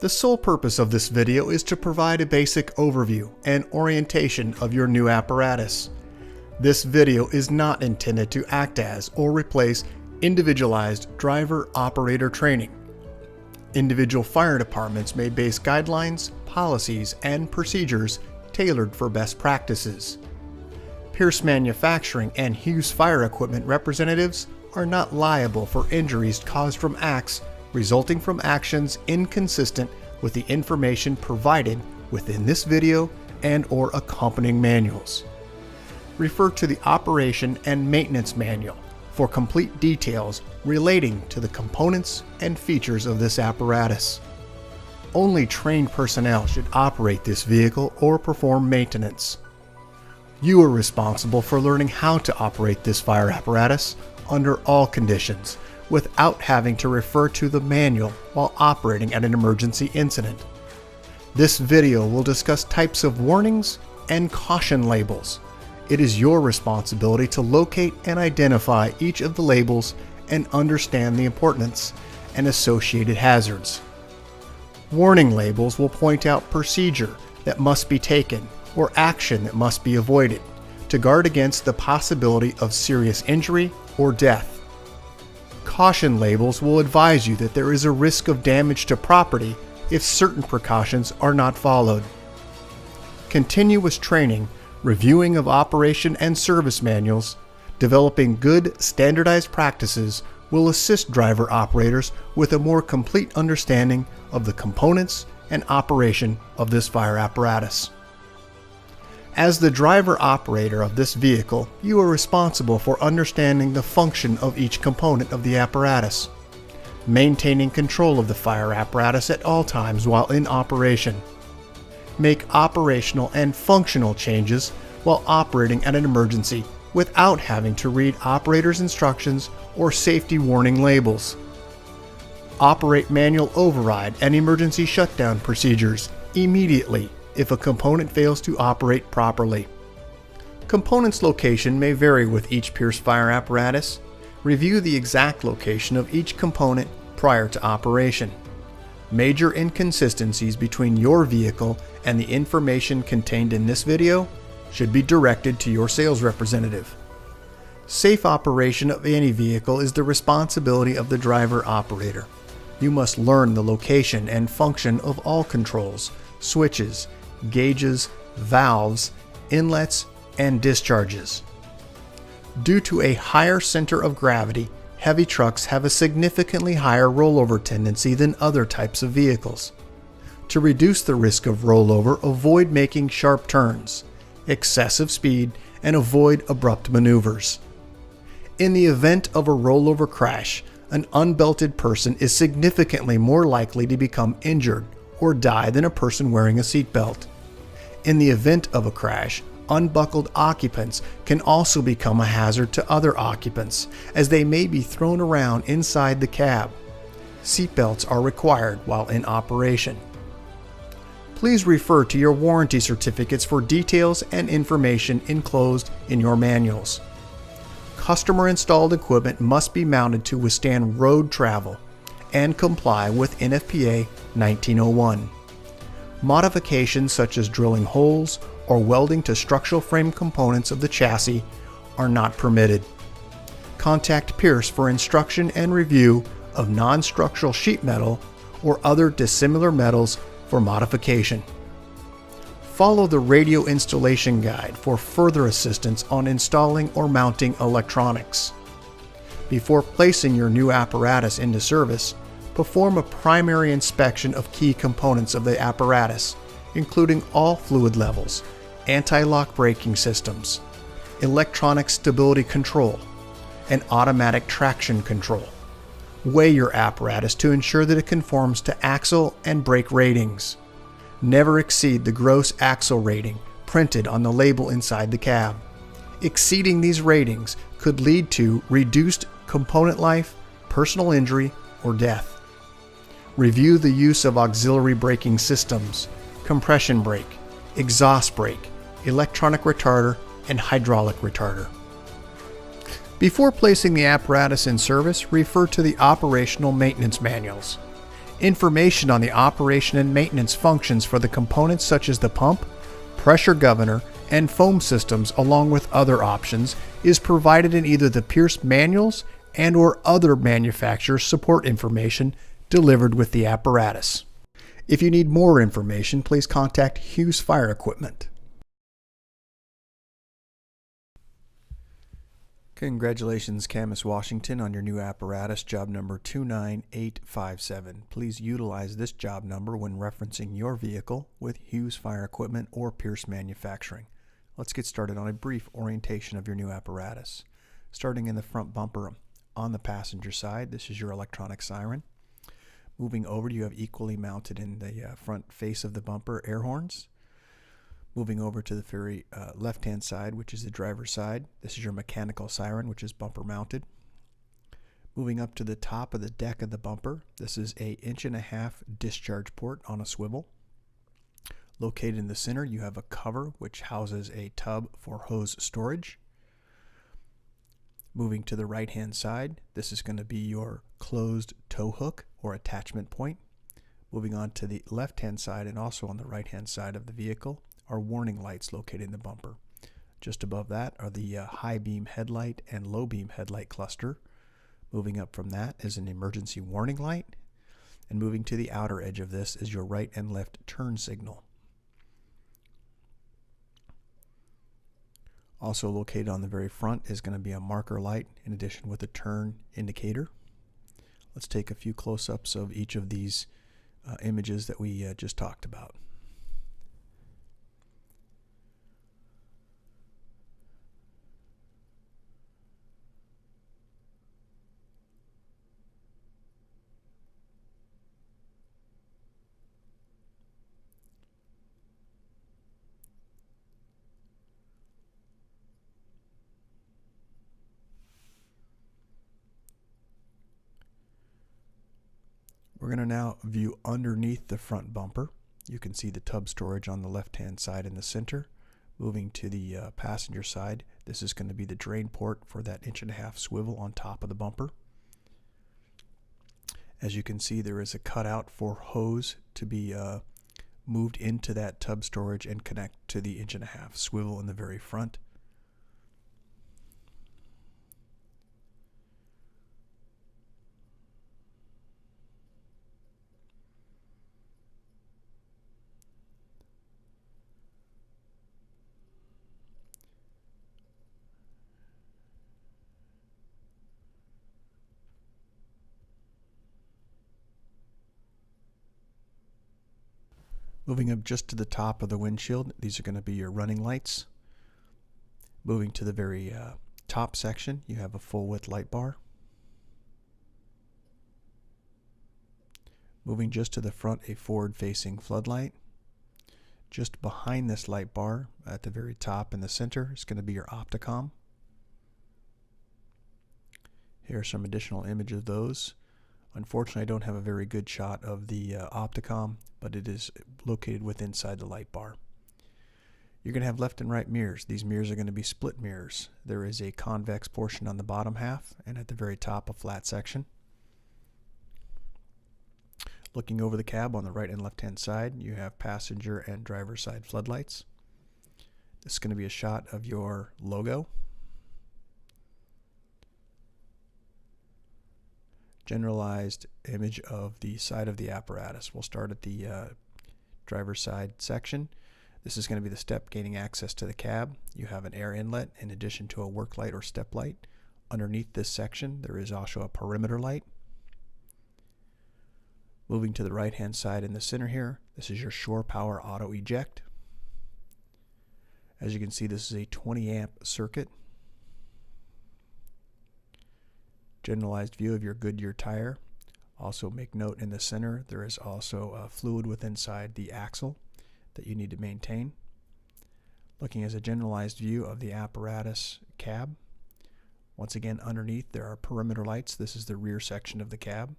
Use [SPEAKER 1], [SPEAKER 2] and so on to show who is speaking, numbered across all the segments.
[SPEAKER 1] The sole purpose of this video is to provide a basic overview and orientation of your new apparatus. This video is not intended to act as or replace individualized driver-operator training. Individual fire departments may base guidelines, policies, and procedures tailored for best practices. Pierce Manufacturing and Hughes Fire Equipment representatives are not liable for injuries caused from acts resulting from actions inconsistent with the information provided within this video and/or accompanying manuals. Refer to the Operation and Maintenance Manual for complete details relating to the components and features of this apparatus. Only trained personnel should operate this vehicle or perform maintenance. You are responsible for learning how to operate this fire apparatus under all conditions without having to refer to the manual while operating at an emergency incident. This video will discuss types of warnings and caution labels. It is your responsibility to locate and identify each of the labels and understand the importance and associated hazards. Warning labels will point out procedure that must be taken or action that must be avoided to guard against the possibility of serious injury or death. Caution labels will advise you that there is a risk of damage to property if certain precautions are not followed. Continuous training, reviewing of operation and service manuals, developing good standardized practices will assist driver operators with a more complete understanding of the components and operation of this fire apparatus. As the driver operator of this vehicle, you are responsible for understanding the function of each component of the apparatus, maintaining control of the fire apparatus at all times while in operation, make operational and functional changes while operating at an emergency without having to read operator's instructions or safety warning labels, operate manual override and emergency shutdown procedures immediately if a component fails to operate properly. Components location may vary with each Pierce fire apparatus. Review the exact location of each component prior to operation. Major inconsistencies between your vehicle and the information contained in this video should be directed to your sales representative. Safe operation of any vehicle is the responsibility of the driver operator. You must learn the location and function of all controls, switches, gauges, valves, inlets, and discharges. Due to a higher center of gravity, heavy trucks have a significantly higher rollover tendency than other types of vehicles. To reduce the risk of rollover, avoid making sharp turns, excessive speed, and avoid abrupt maneuvers. In the event of a rollover crash, an unbelted person is significantly more likely to become injured or die than a person wearing a seatbelt. In the event of a crash, unbuckled occupants can also become a hazard to other occupants as they may be thrown around inside the cab. Seatbelts are required while in operation. Please refer to your warranty certificates for details and information enclosed in your manuals. Customer-installed equipment must be mounted to withstand road travel and comply with NFPA 1901. Modifications such as drilling holes or welding to structural frame components of the chassis are not permitted. Contact Pierce for instruction and review of non-structural sheet metal or other dissimilar metals for modification. Follow the radio installation guide for further assistance on installing or mounting electronics. Before placing your new apparatus into service, perform a primary inspection of key components of the apparatus, including all fluid levels, anti-lock braking systems, electronic stability control, and automatic traction control. Weigh your apparatus to ensure that it conforms to axle and brake ratings. Never exceed the gross axle rating printed on the label inside the cab. Exceeding these ratings could lead to reduced component life, personal injury, or death. Review the use of auxiliary braking systems, compression brake, exhaust brake, electronic retarder, and hydraulic retarder. Before placing the apparatus in service, refer to the operational maintenance manuals. Information on the operation and maintenance functions for the components such as the pump, pressure governor, and foam systems, along with other options, is provided in either the Pierce manuals and/or other manufacturer support information delivered with the apparatus. If you need more information, please contact Hughes Fire Equipment. Congratulations, Camas, Washington, on your new apparatus, job number 29857. Please utilize this job number when referencing your vehicle with Hughes Fire Equipment or Pierce Manufacturing. Let's get started on a brief orientation of your new apparatus. Starting in the front bumper on the passenger side, this is your electronic siren. Moving over, you have equally mounted in the front face of the bumper air horns. Moving over to the very left-hand side, which is the driver's side, this is your mechanical siren, which is bumper mounted. Moving up to the top of the deck of the bumper, this is a 1.5" discharge port on a swivel. Located in the center, you have a cover which houses a tub for hose storage. Moving to the right-hand side, this is going to be your closed tow hook or attachment point. Moving on to the left-hand side and also on the right-hand side of the vehicle are warning lights located in the bumper. Just above that are the high beam headlight and low beam headlight cluster. Moving up from that is an emergency warning light. And moving to the outer edge of this is your right and left turn signal. Also located on the very front is going to be a marker light in addition with a turn indicator. Let's take a few close-ups of each of these images that we just talked about. We're going to now view underneath the front bumper. You can see the tub storage on the left-hand side in the center. Moving to the passenger side, this is going to be the drain port for that 1.5" swivel on top of the bumper. As you can see, there is a cutout for hose to be moved into that tub storage and connect to the 1.5" swivel in the very front. Moving up just to the top of the windshield, these are going to be your running lights. Moving to the very top section, you have a full width light bar. Moving just to the front, a forward facing floodlight. Just behind this light bar at the very top in the center is going to be your opticom. Here are some additional images of those. Unfortunately, I don't have a very good shot of the opticom, but it is located inside the light bar. You're going to have left and right mirrors. These mirrors are going to be split mirrors. There is a convex portion on the bottom half, and at the very top a flat section. Looking over the cab on the right and left hand side, you have passenger and driver side floodlights. This is going to be a shot of your logo. Generalized image of the side of the apparatus. We'll start at the driver's side section. This is going to be the step gaining access to the cab. You have an air inlet in addition to a work light or step light. Underneath this section there is also a perimeter light. Moving to the right hand side in the center here, this is your shore power auto eject. As you can see, this is a 20 amp circuit. Generalized view of your Goodyear tire. Also make note in the center there is also fluid inside the axle that you need to maintain. Looking as a generalized view of the apparatus cab. Once again, underneath there are perimeter lights. This is the rear section of the cab.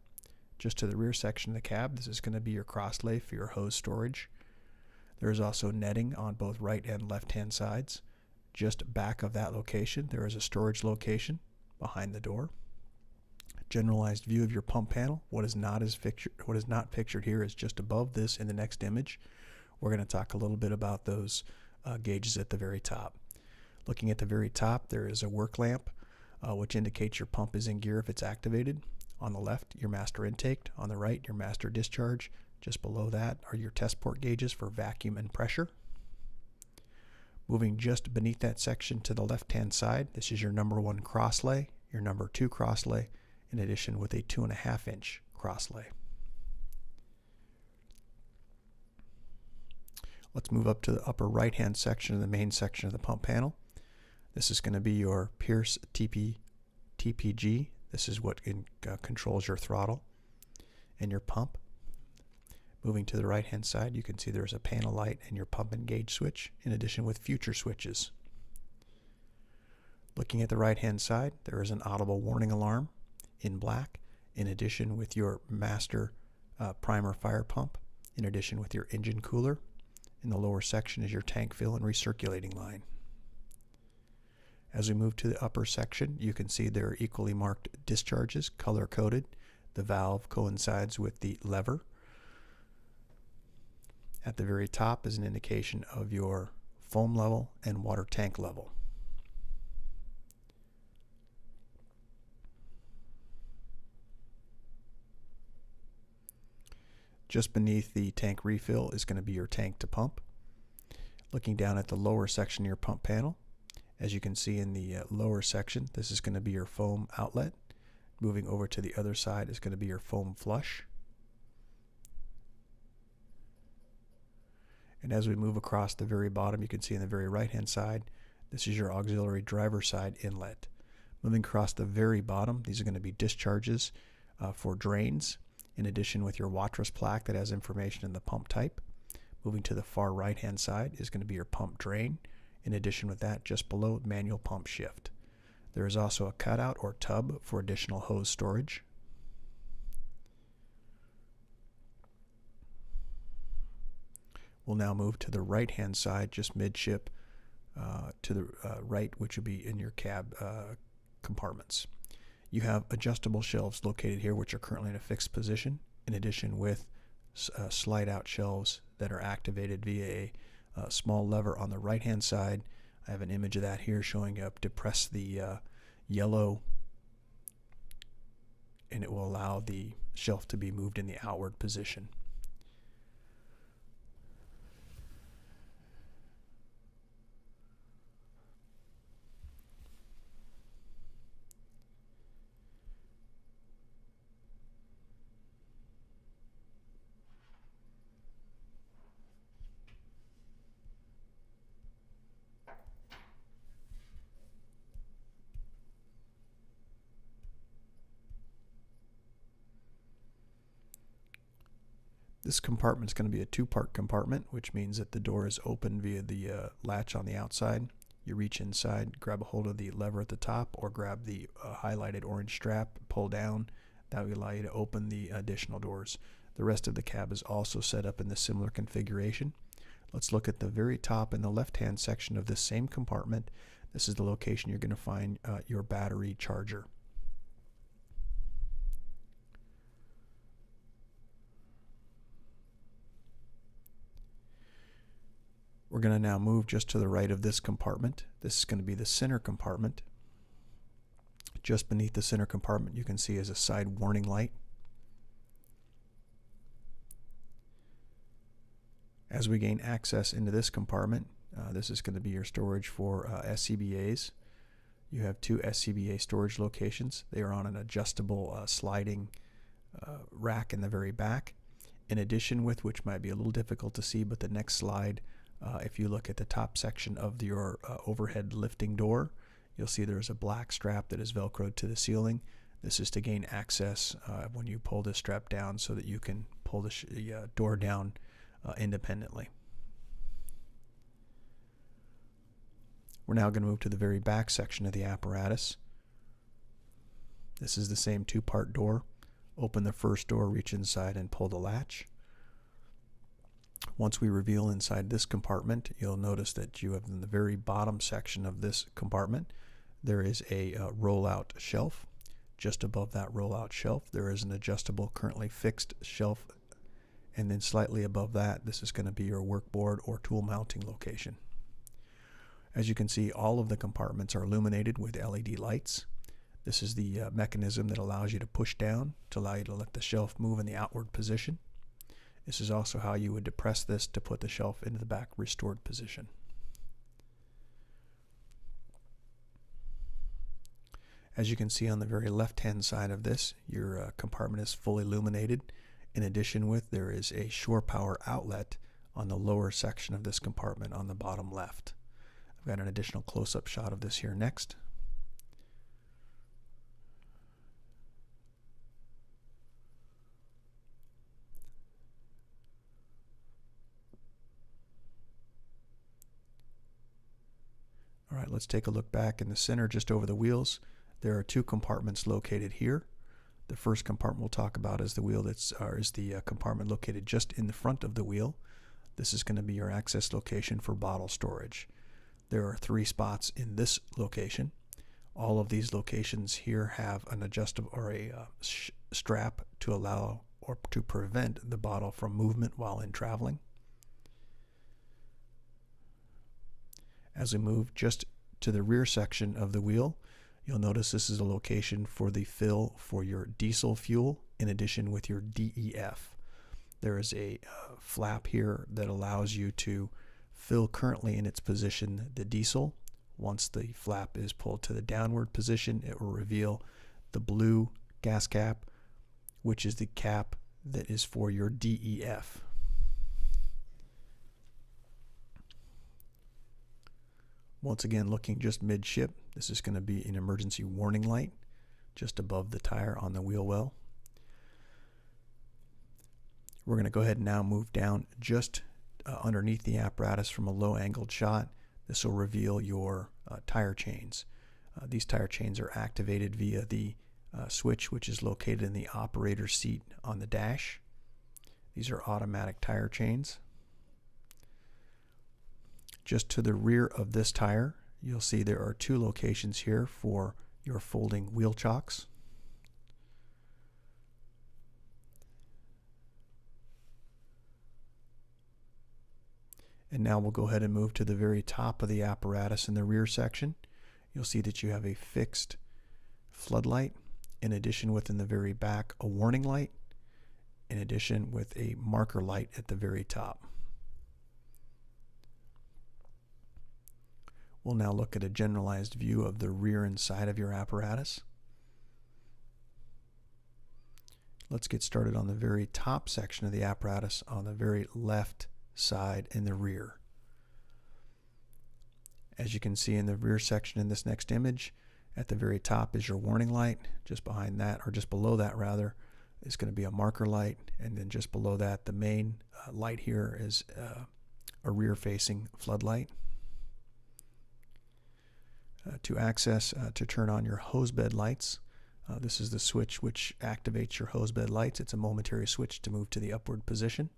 [SPEAKER 1] Just to the rear section of the cab, this is going to be your cross lay for your hose storage. There is also netting on both right and left hand sides. Just back of that location there is a storage location behind the door. generalized view of your pump panel. What is not pictured here is just above this in the next image. We're going to talk a little bit about those gauges at the very top. Looking at the very top, there is a work lamp, which indicates your pump is in gear if it's activated. On the left, your master intake. On the right, your master discharge. Just below that are your test port gauges for vacuum and pressure. Moving just beneath that section to the left-hand side, this is your number 1 crosslay, your number 2 crosslay, in addition with a 2.5-inch crosslay. Let's move up to the upper right-hand section of the main section of the pump panel. This is going to be your Pierce TPG. This is what controls your throttle and your pump. Moving to the right-hand side, you can see there's a panel light and your pump and gauge switch, in addition with future switches. Looking at the right-hand side, there is an audible warning alarm in black, in addition with your master primer fire pump, in addition with your engine cooler. In the lower section is your tank fill and recirculating line. As we move to the upper section, you can see there are equally marked discharges, color-coded. The valve coincides with the lever. At the very top is an indication of your foam level and water tank level. Just beneath the tank refill is going to be your tank to pump. Looking down at the lower section of your pump panel, as you can see in the lower section, this is going to be your foam outlet. Moving over to the other side is going to be your foam flush. And as we move across the very bottom, you can see in the very right-hand side, this is your auxiliary driver side inlet. Moving across the very bottom, these are going to be discharges for drains, in addition with your Watrous plaque that has information in the pump type. Moving to the far right-hand side is going to be your pump drain. In addition with that, just below, manual pump shift. There is also a cutout or tub for additional hose storage. We'll now move to the right-hand side, just midship to the right, which would be in your cab compartments. You have adjustable shelves located here, which are currently in a fixed position, in addition with slide-out shelves that are activated via a small lever on the right-hand side. I have an image of that here showing up to press the yellow, and it will allow the shelf to be moved in the outward position. This compartment is going to be a 2-part compartment, which means that the door is open via the latch on the outside. You reach inside, grab a hold of the lever at the top, or grab the highlighted orange strap, pull down. That will allow you to open the additional doors. The rest of the cab is also set up in the similar configuration. Let's look at the very top in the left-hand section of this same compartment. This is the location you're going to find your battery charger. We're going to now move just to the right of this compartment. This is going to be the center compartment. Just beneath the center compartment, you can see is a side warning light. As we gain access into this compartment, this is going to be your storage for SCBAs. You have 2 SCBA storage locations. They are on an adjustable sliding rack in the very back. In addition with, which might be a little difficult to see, but the next slide, if you look at the top section of your overhead lifting door, you'll see there's a black strap that is velcroed to the ceiling. This is to gain access when you pull this strap down so that you can pull the door down independently. We're now going to move to the very back section of the apparatus. This is the same 2-part door. Open the first door, reach inside, and pull the latch. Once we reveal inside this compartment, you'll notice that you have in the very bottom section of this compartment, there is a rollout shelf. just above that rollout shelf, there is an adjustable currently fixed shelf, and then slightly above that, this is going to be your workboard or tool mounting location. As you can see, all of the compartments are illuminated with LED lights. This is the mechanism that allows you to push down to allow you to let the shelf move in the outward position. This is also how you would depress this to put the shelf into the back restored position. As you can see on the very left-hand side of this, your compartment is fully illuminated. In addition there is a shore power outlet on the lower section of this compartment on the bottom left. I've got an additional close-up shot of this here next. All right, let's take a look back in the center just over the wheels. There are two compartments located here. The first compartment we'll talk about is the wheel is the compartment located just in the front of the wheel. This is going to be your access location for bottle storage. There are 3 spots in this location. All of these locations here have an adjustable or a strap to allow or to prevent the bottle from movement while in traveling. As we move just to the rear section of the wheel, you'll notice this is a location for the fill for your diesel fuel in addition with your DEF. There is a flap here that allows you to fill currently in its position the diesel. Once the flap is pulled to the downward position, it will reveal the blue gas cap, which is the cap that is for your DEF. Once again, looking just midship, this is going to be an emergency warning light just above the tire on the wheel well. We're going to go ahead and now move down just underneath the apparatus from a low angled shot. This will reveal your tire chains. These tire chains are activated via the switch which is located in the operator's seat on the dash. These are automatic tire chains. Just to the rear of this tire, you'll see there are 2 locations here for your folding wheel chocks. And now we'll go ahead and move to the very top of the apparatus in the rear section. You'll see that you have a fixed floodlight, in addition within the very back a warning light, in addition with a marker light at the very top. We'll now look at a generalized view of the rear and side of your apparatus. Let's get started on the very top section of the apparatus on the very left side in the rear. As you can see in the rear section in this next image, at the very top is your warning light. Just behind that, or just below that rather, is going to be a marker light, and then just below that, the main light here is a rear facing floodlight. To turn on your hose bed lights, this is the switch which activates your hose bed lights. It's a momentary switch to move to the upward position.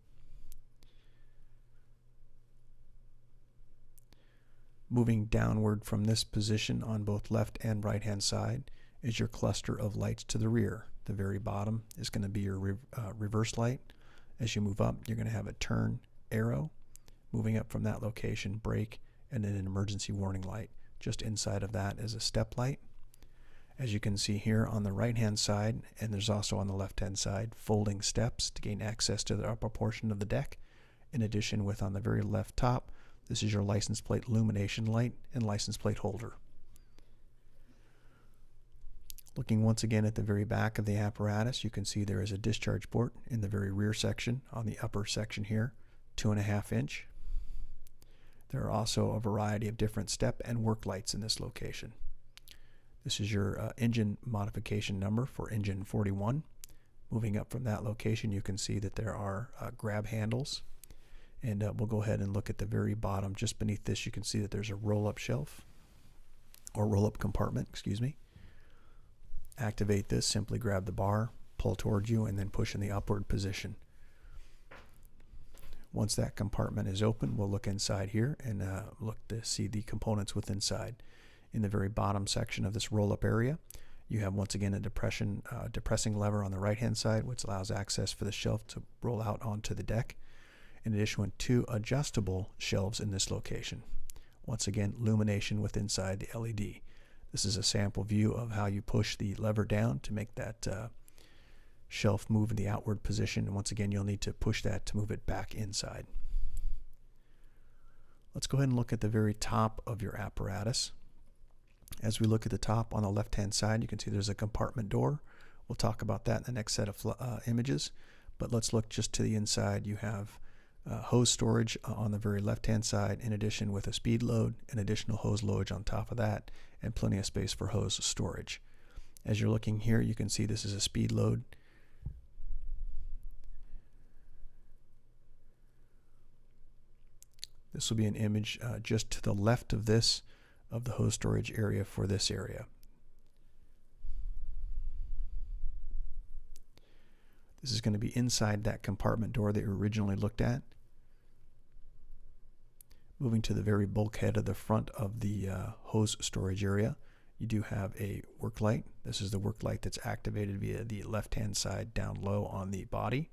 [SPEAKER 1] Moving downward from this position on both left and right hand side is your cluster of lights to the rear. The very bottom is going to be your reverse light. As you move up, you're going to have a turn arrow. Moving up from that location, brake, and then an emergency warning light. Just inside of that is a step light. As you can see here on the right hand side, and there's also on the left hand side, folding steps to gain access to the upper portion of the deck. In addition, with on the very left top, this is your license plate illumination light and license plate holder. Looking once again at the very back of the apparatus, you can see there is a discharge port in the very rear section on the upper section here, 2.5 inch. There are also a variety of different step and work lights in this location. This is your engine modification number for engine 41. Moving up from that location, you can see that there are grab handles. And we'll go ahead and look at the very bottom. Just beneath this, you can see that there's a roll-up shelf, or roll-up compartment, excuse me. Activate this, simply grab the bar, pull toward you, and then push in the upward position. Once that compartment is open, we'll look inside here and look to see the components within inside. In the very bottom section of this roll-up area, You have once again a depressing lever on the right hand side, which allows access for the shelf to roll out onto the deck. In addition, with 2 adjustable shelves in this location. Once again, illumination with inside the LED. This is a sample view of how you push the lever down to make that shelf move in the outward position. And once again, you'll need to push that to move it back inside. Let's go ahead and look at the very top of your apparatus. As we look at the top on the left-hand side, you can see there's a compartment door. We'll talk about that in the next set of images. But let's look just to the inside. You have hose storage on the very left-hand side, in addition with a speed load, an additional hose load on top of that, and plenty of space for hose storage. As you're looking here, you can see this is a speed load. This will be an image just to the left of this, of the hose storage area for this area. This is going to be inside that compartment door that you originally looked at. Moving to the very bulkhead of the front of the hose storage area, you do have a work light. This is the work light that's activated via the left-hand side down low on the body.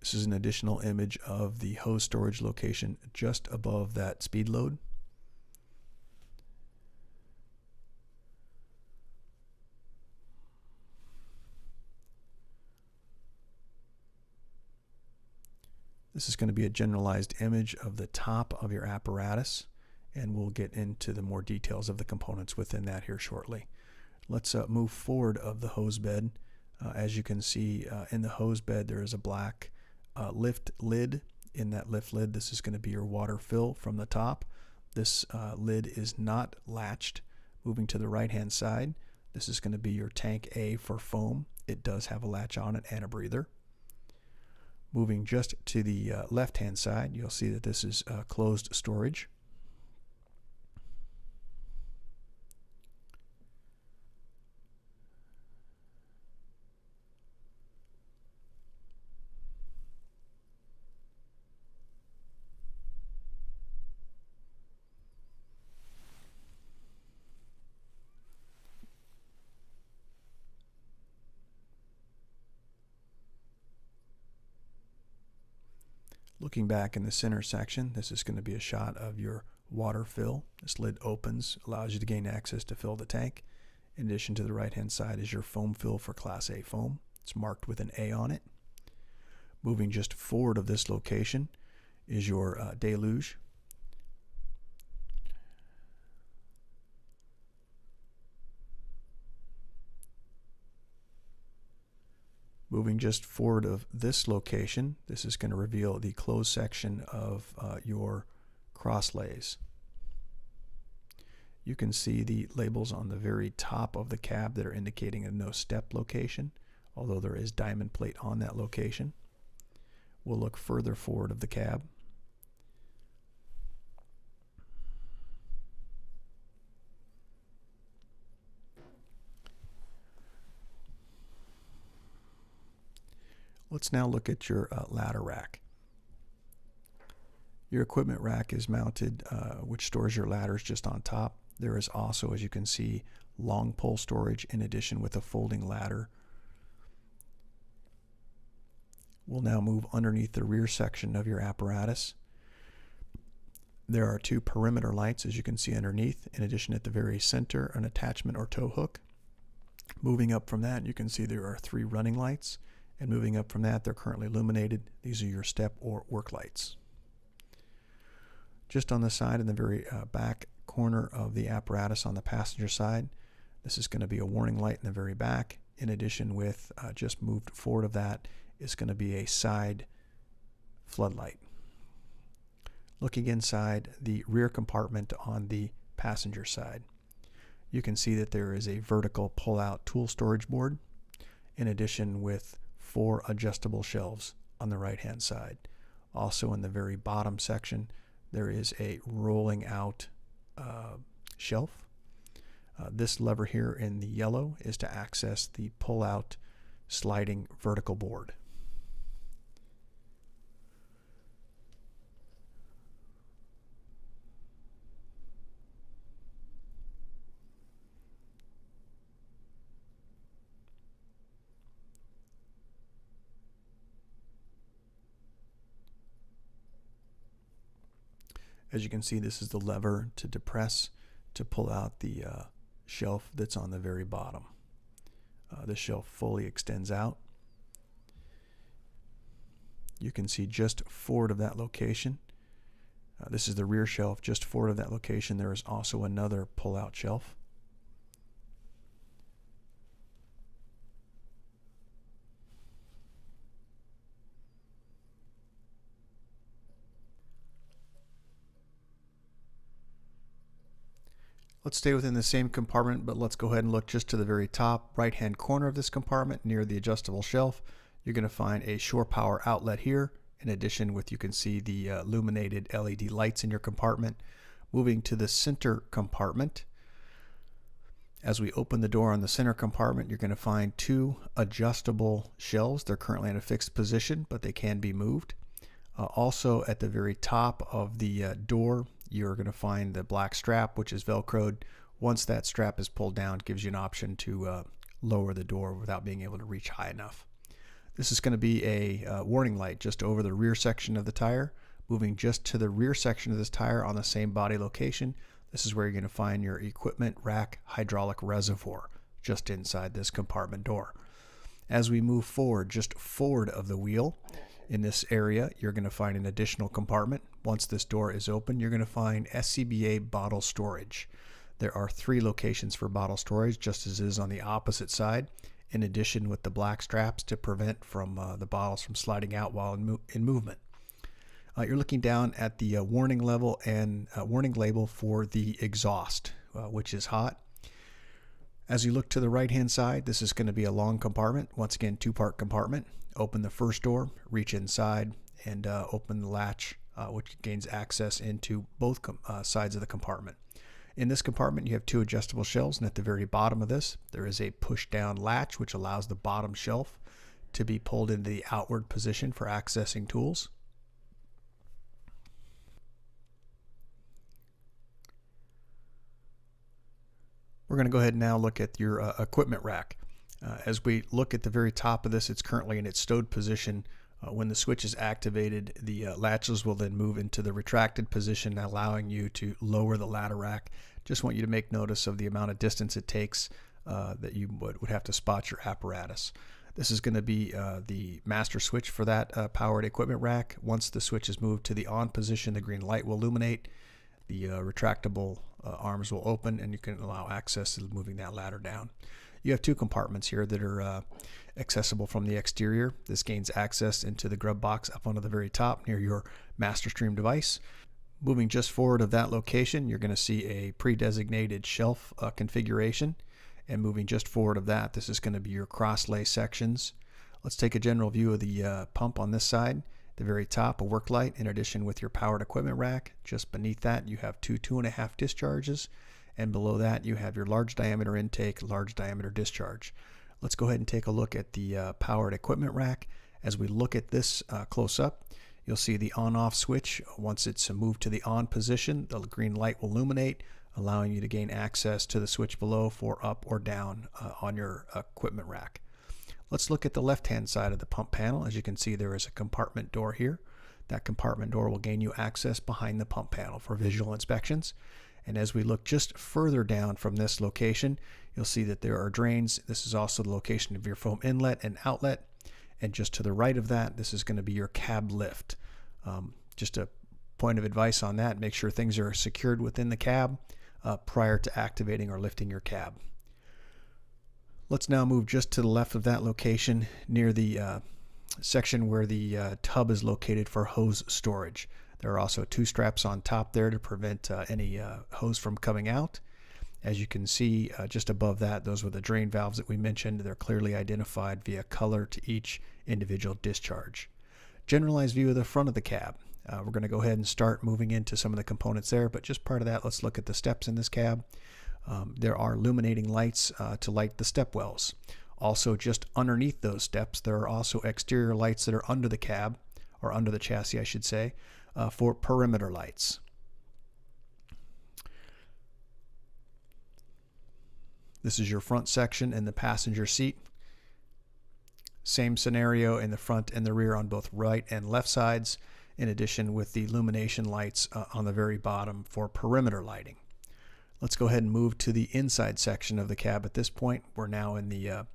[SPEAKER 1] This is an additional image of the hose storage location just above that speed load. This is going to be a generalized image of the top of your apparatus, and we'll get into the more details of the components within that here shortly. Let's move forward of the hose bed. As you can see in the hose bed, there is a black lift lid. In that lift lid, this is going to be your water fill from the top. This lid is not latched. Moving to the right hand side, this is going to be your tank A for foam. It does have a latch on it and a breather. Moving just to the left-hand side, you'll see that this is closed storage. Looking back in the center section, this is going to be a shot of your water fill. This lid opens, allows you to gain access to fill the tank. In addition, to the right hand side is your foam fill for Class A foam. It's marked with an A on it. Moving just forward of this location is your deluge. Moving just forward of this location, this is going to reveal the closed section of your cross lays. You can see the labels on the very top of the cab that are indicating a no step location, although there is diamond plate on that location. We'll look further forward of the cab. Let's now look at your ladder rack. Your equipment rack is mounted, which stores your ladders just on top. There is also, as you can see, long pole storage in addition with a folding ladder. We'll now move underneath the rear section of your apparatus. There are 2 perimeter lights, as you can see underneath. In addition, at the very center, an attachment or tow hook. Moving up from that, you can see there are 3 running lights. And moving up from that, they're currently illuminated. These are your step or work lights. Just on the side in the very back corner of the apparatus on the passenger side, this is going to be a warning light in the very back. In addition, with just moved forward of that is going to be a side floodlight. Looking inside the rear compartment on the passenger side, you can see that there is a vertical pull-out tool storage board, in addition with 4 adjustable shelves on the right hand side. Also in the very bottom section, there is a rolling out shelf. This lever here in the yellow is to access the pull out sliding vertical board. . As you can see, this is the lever to depress to pull out the shelf that's on the very bottom. The shelf fully extends out. You can see just forward of that location, this is the rear shelf. Just forward of that location, there is also another pull-out shelf. Let's stay within the same compartment, but let's go ahead and look just to the very top right-hand corner of this compartment near the adjustable shelf. You're going to find a shore power outlet here. In addition, you can see the illuminated LED lights in your compartment. Moving to the center compartment. As we open the door on the center compartment, you're going to find two adjustable shelves. They're currently in a fixed position, but they can be moved. Also at the very top of the door, you're going to find the black strap, which is Velcroed. Once that strap is pulled down, it gives you an option to lower the door without being able to reach high enough. This is going to be a warning light just over the rear section of the tire. Moving just to the rear section of this tire on the same body location, this is where you're going to find your equipment rack hydraulic reservoir just inside this compartment door. As we move forward, just forward of the wheel, in this area, you're going to find an additional compartment. Once this door is open, you're going to find SCBA bottle storage. There are 3 locations for bottle storage, just as is on the opposite side. In addition, with the black straps to prevent the bottles from sliding out while in movement. You're looking down at the warning level and warning label for the exhaust, which is hot. As you look to the right-hand side, this is going to be a long compartment. Once again, 2-part compartment. Open the first door, reach inside, and open the latch, which gains access into both sides of the compartment. In this compartment, you have 2 adjustable shelves, and at the very bottom of this, there is a push-down latch, which allows the bottom shelf to be pulled into the outward position for accessing tools. We're going to go ahead and now look at your equipment rack. As we look at the very top of this, it's currently in its stowed position. When the switch is activated, the latches will then move into the retracted position, allowing you to lower the ladder rack. Just want you to make notice of the amount of distance it takes that you would have to spot your apparatus. This is going to be the master switch for that powered equipment rack. Once the switch is moved to the on position, the green light will illuminate. The retractable arms will open, and you can allow access to moving that ladder down. You have 2 compartments here that are accessible from the exterior. This gains access into the grub box up onto the very top near your master stream device. Moving just forward of that location, you're going to see a pre-designated shelf configuration. And moving just forward of that, this is going to be your cross-lay sections. Let's take a general view of the pump on this side. At the very top, a work light in addition with your powered equipment rack. Just beneath that, you have 2 2.5 discharges. And below that, you have your large diameter intake, large diameter discharge. Let's go ahead and take a look at the powered equipment rack. As we look at this close up, you'll see the on-off switch. Once it's moved to the on position, the green light will illuminate, allowing you to gain access to the switch below for up or down on your equipment rack. Let's look at the left-hand side of the pump panel. As you can see, there is a compartment door here. That compartment door will gain you access behind the pump panel for visual inspections. And as we look just further down from this location, you'll see that there are drains. This is also the location of your foam inlet and outlet. And just to the right of that, this is going to be your cab lift. Just a point of advice on that, make sure things are secured within the cab prior to activating or lifting your cab. Let's now move just to the left of that location near the section where the tub is located for hose storage. There are also 2 straps on top there to prevent any hose from coming out. As you can see just above that, those were the drain valves that we mentioned. They're clearly identified via color to each individual discharge. Generalized view of the front of the cab. We're going to go ahead and start moving into some of the components there, but just part of that, let's look at the steps in this cab. There are illuminating lights to light the step wells. Also, just underneath those steps, there are also exterior lights that are under the cab, or under the chassis, I should say, for perimeter lights. This is your front section and the passenger seat. Same scenario in the front and the rear on both right and left sides. in addition with the illumination lights on the very bottom for perimeter lighting. Let's go ahead and move to the inside section of the cab at this point. We're now in the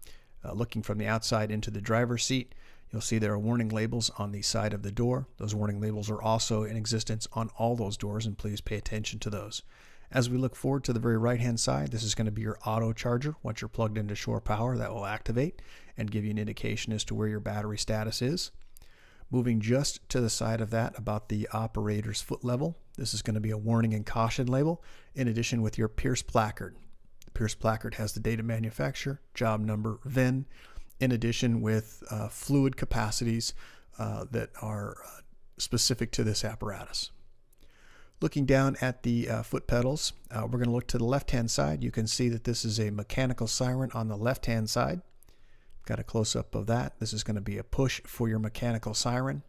[SPEAKER 1] looking from the outside into the driver's seat. You'll see there are warning labels on the side of the door. Those warning labels are also in existence on all those doors, and please pay attention to those. As we look forward to the very right-hand side, this is going to be your auto charger. Once you're plugged into shore power, that will activate and give you an indication as to where your battery status is. Moving just to the side of that, about the operator's foot level, this is going to be a warning and caution label, in addition with your Pierce placard. The Pierce placard has the date of manufacturer, job number, VIN, in addition with fluid capacities that are specific to this apparatus. Looking down at the foot pedals, we're going to look to the left-hand side. You can see that this is a mechanical siren on the left-hand side. Got a close-up of that. This is going to be a push for your mechanical siren.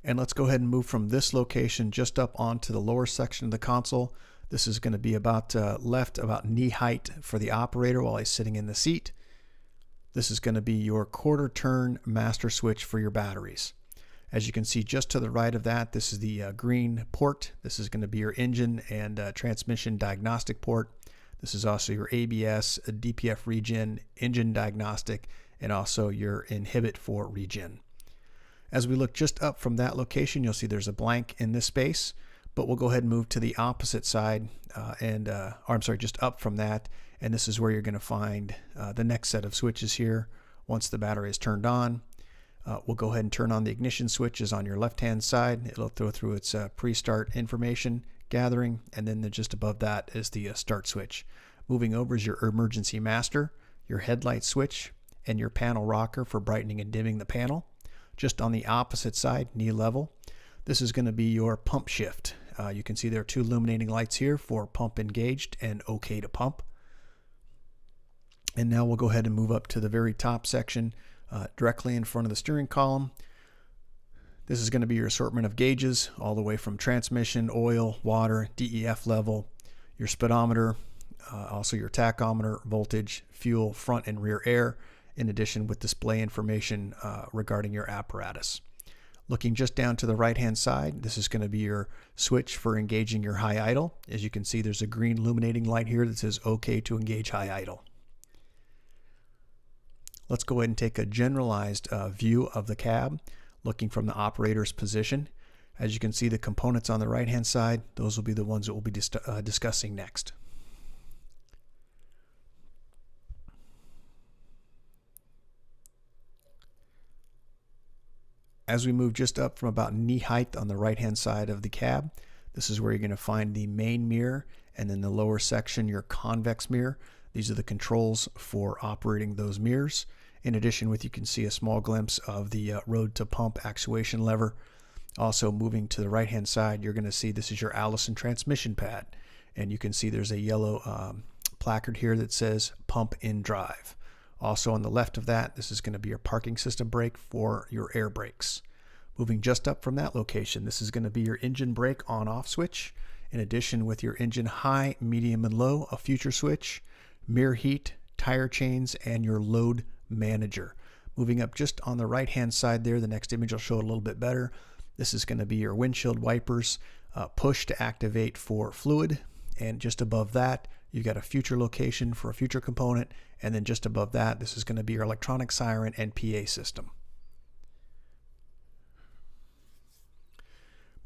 [SPEAKER 1] And let's go ahead and move from this location just up onto the lower section of the console. This is going to be about left about knee height for the operator while he's sitting in the seat. This is going to be your quarter turn master switch for your batteries. As you can see just to the right of that, this is the green port. This is going to be your engine and transmission diagnostic port. This is also your ABS, DPF regen, engine diagnostic, and also your inhibit for regen. As we look just up from that location, you'll see there's a blank in this space, but we'll go ahead and move to the opposite side just up from that, and this is where you're going to find the next set of switches here. Once the battery is turned on, we'll go ahead and turn on the ignition switches on your left-hand side. It'll throw through its pre-start information gathering, and then just above that is the start switch. Moving over is your emergency master, your headlight switch, and your panel rocker for brightening and dimming the panel. Just on the opposite side, knee level, this is going to be your pump shift. You can see there are two illuminating lights here for pump engaged and OK to pump. And now we'll go ahead and move up to the very top section directly in front of the steering column. This is going to be your assortment of gauges all the way from transmission, oil, water, DEF level, your speedometer, also your tachometer, voltage, fuel, front and rear air, in addition with display information regarding your apparatus. Looking just down to the right-hand side, this is going to be your switch for engaging your high idle. As you can see, there's a green illuminating light here that says OK to engage high idle. Let's go ahead and take a generalized view of the cab, looking from the operator's position. As you can see, the components on the right-hand side, those will be the ones that we'll be discussing next. As we move just up from about knee height on the right-hand side of the cab, this is where you're going to find the main mirror, and in the lower section, your convex mirror. These are the controls for operating those mirrors. In addition, you can see a small glimpse of the road to pump actuation lever. Also moving to the right-hand side, you're going to see this is your Allison transmission pad. And you can see there's a yellow placard here that says pump in drive. Also on the left of that, this is going to be your parking system brake for your air brakes. Moving just up from that location, this is going to be your engine brake on-off switch. In addition, with your engine high, medium, and low, a future switch, mirror heat, tire chains, and your load manager. Moving up just on the right-hand side there, the next image will show it a little bit better. This is going to be your windshield wipers, push to activate for fluid, and just above that, you've got a future location for a future component, and then just above that, this is going to be your electronic siren and PA system.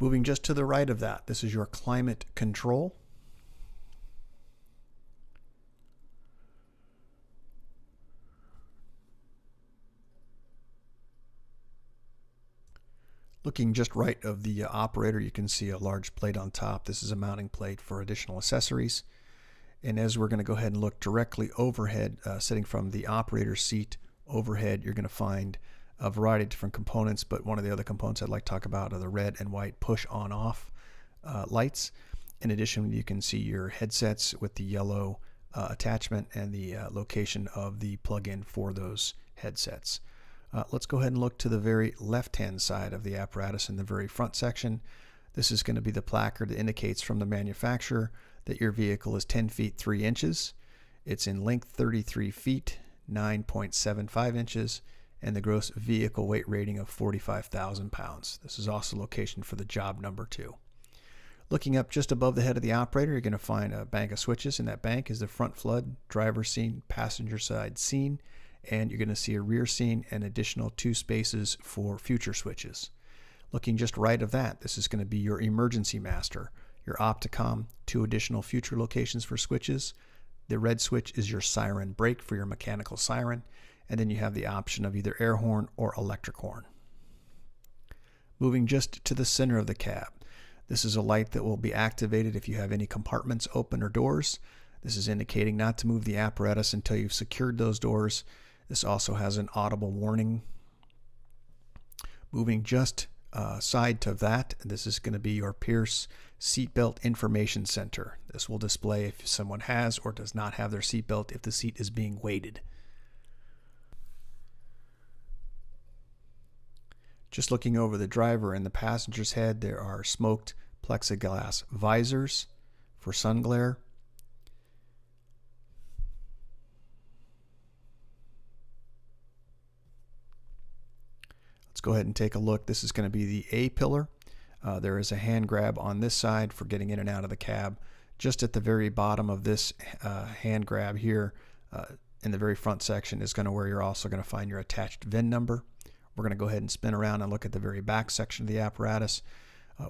[SPEAKER 1] Moving just to the right of that, this is your climate control. Looking just right of the operator, you can see a large plate on top. This is a mounting plate for additional accessories. And as we're going to go ahead and look directly overhead, sitting from the operator's seat overhead, you're going to find a variety of different components, but one of the other components I'd like to talk about are the red and white push on-off lights. In addition, you can see your headsets with the yellow attachment and the location of the plug-in for those headsets. Let's go ahead and look to the very left-hand side of the apparatus in the very front section. This is going to be the placard that indicates from the manufacturer that your vehicle is 10 feet 3 inches. It's in length 33 feet, 9.75 inches, and the gross vehicle weight rating of 45,000 pounds. This is also location for the job number 2. Looking up just above the head of the operator, you're going to find a bank of switches. In that bank is the front flood, driver scene, passenger side scene, and you're going to see a rear scene and additional 2 spaces for future switches. Looking just right of that, this is going to be your emergency master, your Opticom, 2 additional future locations for switches. The red switch is your siren brake for your mechanical siren, and then you have the option of either air horn or electric horn. Moving just to the center of the cab, this is a light that will be activated if you have any compartments open or doors. This is indicating not to move the apparatus until you've secured those doors. This also has an audible warning. Moving just side to that, this is going to be your Pierce Seatbelt Information Center. This will display if someone has or does not have their seatbelt if the seat is being weighted. Just looking over the driver and the passenger's head, there are smoked plexiglass visors for sun glare. Let's go ahead and take a look. This is going to be the A pillar. There is a hand grab on this side for getting in and out of the cab. Just at the very bottom of this hand grab here, in the very front section, is going to where you're also going to find your attached VIN number. We're going to go ahead and spin around and look at the very back section of the apparatus.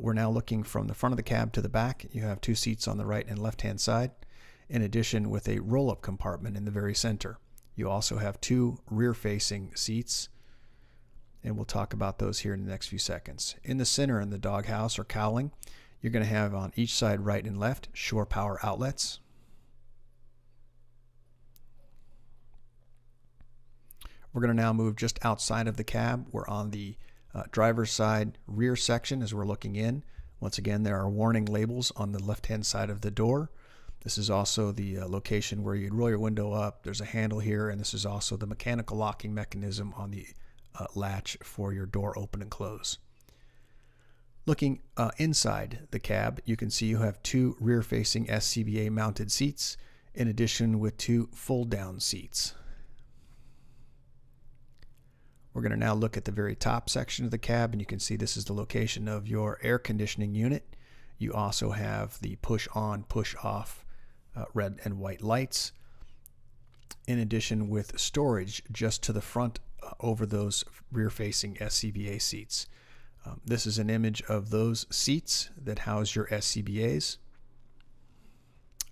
[SPEAKER 1] We're now looking from the front of the cab to the back. You have 2 seats on the right and left hand side, in addition with a roll-up compartment in the very center. You also have 2 rear-facing seats, and we'll talk about those here in the next few seconds. In the center, in the doghouse or cowling, you're going to have on each side, right and left, shore power outlets. We're going to now move just outside of the cab. We're on the driver's side rear section as we're looking in. Once again, there are warning labels on the left-hand side of the door. This is also the location where you'd roll your window up. There's a handle here, and this is also the mechanical locking mechanism on the latch for your door open and close. Looking inside the cab, you can see you have 2 rear-facing SCBA mounted seats, in addition with 2 fold-down seats. We're going to now look at the very top section of the cab, and you can see this is the location of your air conditioning unit. You also have the push-on, push-off red and white lights, in addition with storage just to the front over those rear-facing SCBA seats. This is an image of those seats that house your SCBAs,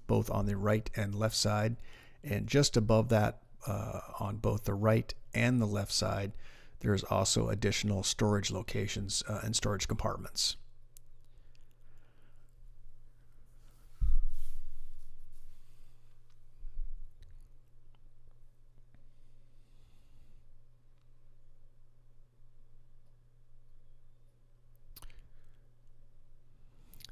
[SPEAKER 1] both on the right and left side, and just above that on both the right and the left side, there's also additional storage locations and storage compartments.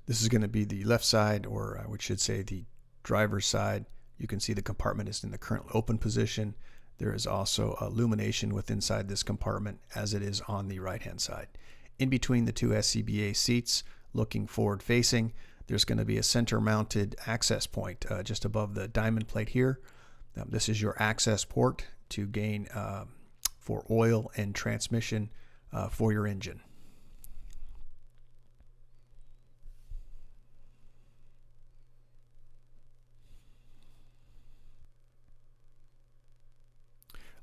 [SPEAKER 1] This is going to be the left side, or we should say the driver's side. You can see the compartment is in the current open position. There is also illumination within inside this compartment as it is on the right hand side. In between the 2 SCBA seats, looking forward facing, there's going to be a center mounted access point just above the diamond plate here. This is your access port to gain for oil and transmission for your engine.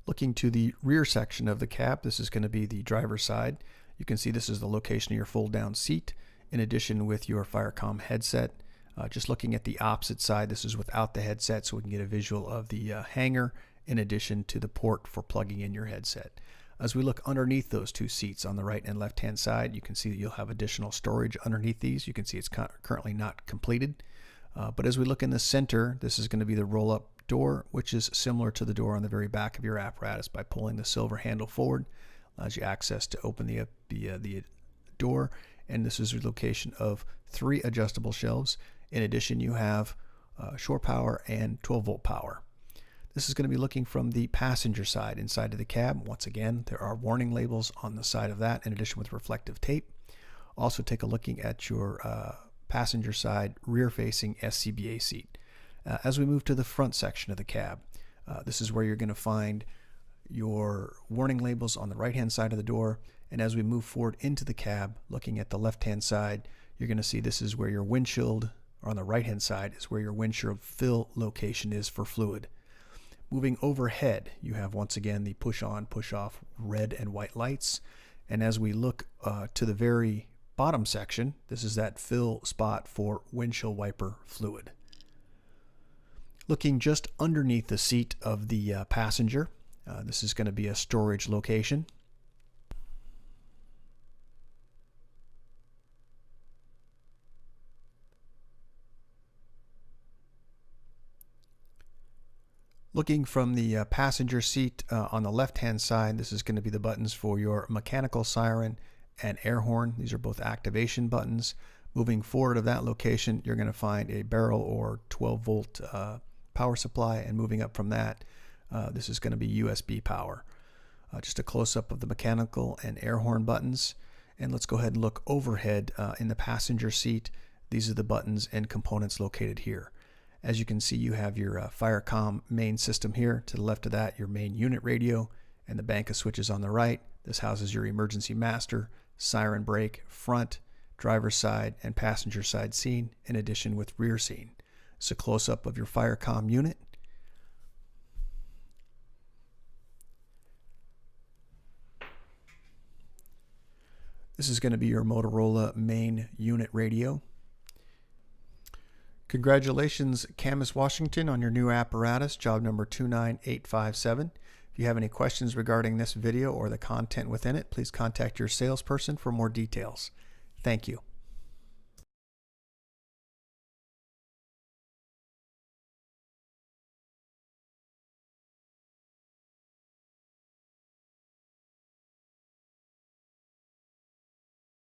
[SPEAKER 1] Looking to the rear section of the cab, this is going to be the driver's side. You can see this is the location of your fold-down seat, in addition with your Firecom headset. Just looking at the opposite side, this is without the headset, so we can get a visual of the hanger, in addition to the port for plugging in your headset. As we look underneath those 2 seats on the right and left-hand side, you can see that you'll have additional storage underneath these. You can see it's currently not completed. But as we look in the center, this is going to be the roll-up door, which is similar to the door on the very back of your apparatus. By pulling the silver handle forward, allows you access to open the door, and this is the location of 3 adjustable shelves. In addition, you have shore power and 12-volt power. This is going to be looking from the passenger side inside of the cab. Once again, there are warning labels on the side of that, in addition with reflective tape. Also take a looking at your passenger side rear-facing SCBA seat. As we move to the front section of the cab, this is where you're going to find your warning labels on the right-hand side of the door. And as we move forward into the cab, looking at the left-hand side, you're going to see this is where your windshield, or on the right-hand side is where your windshield fill location is for fluid. Moving overhead, you have once again the push-on, push-off red and white lights. And as we look to the very bottom section, this is that fill spot for windshield wiper fluid. Looking just underneath the seat of the passenger, this is going to be a storage location. Looking from the passenger seat on the left-hand side, this is going to be the buttons for your mechanical siren and air horn. These are both activation buttons. Moving forward of that location, you're going to find a barrel or 12-volt power supply, and moving up from that, this is going to be USB power. Just a close-up of the mechanical and air horn buttons. And let's go ahead and look overhead in the passenger seat. These are the buttons and components located here. As you can see, you have your FireCom main system here. To the left of that, your main unit radio, and the bank of switches on the right. This houses your emergency master, siren brake, front, driver's side, and passenger side scene, in addition with rear scene. It's a close-up of your FireCom unit. This is going to be your Motorola main unit radio. Congratulations, Camas, Washington, on your new apparatus, job number 29857. If you have any questions regarding this video or the content within it, please contact your salesperson for more details. Thank you.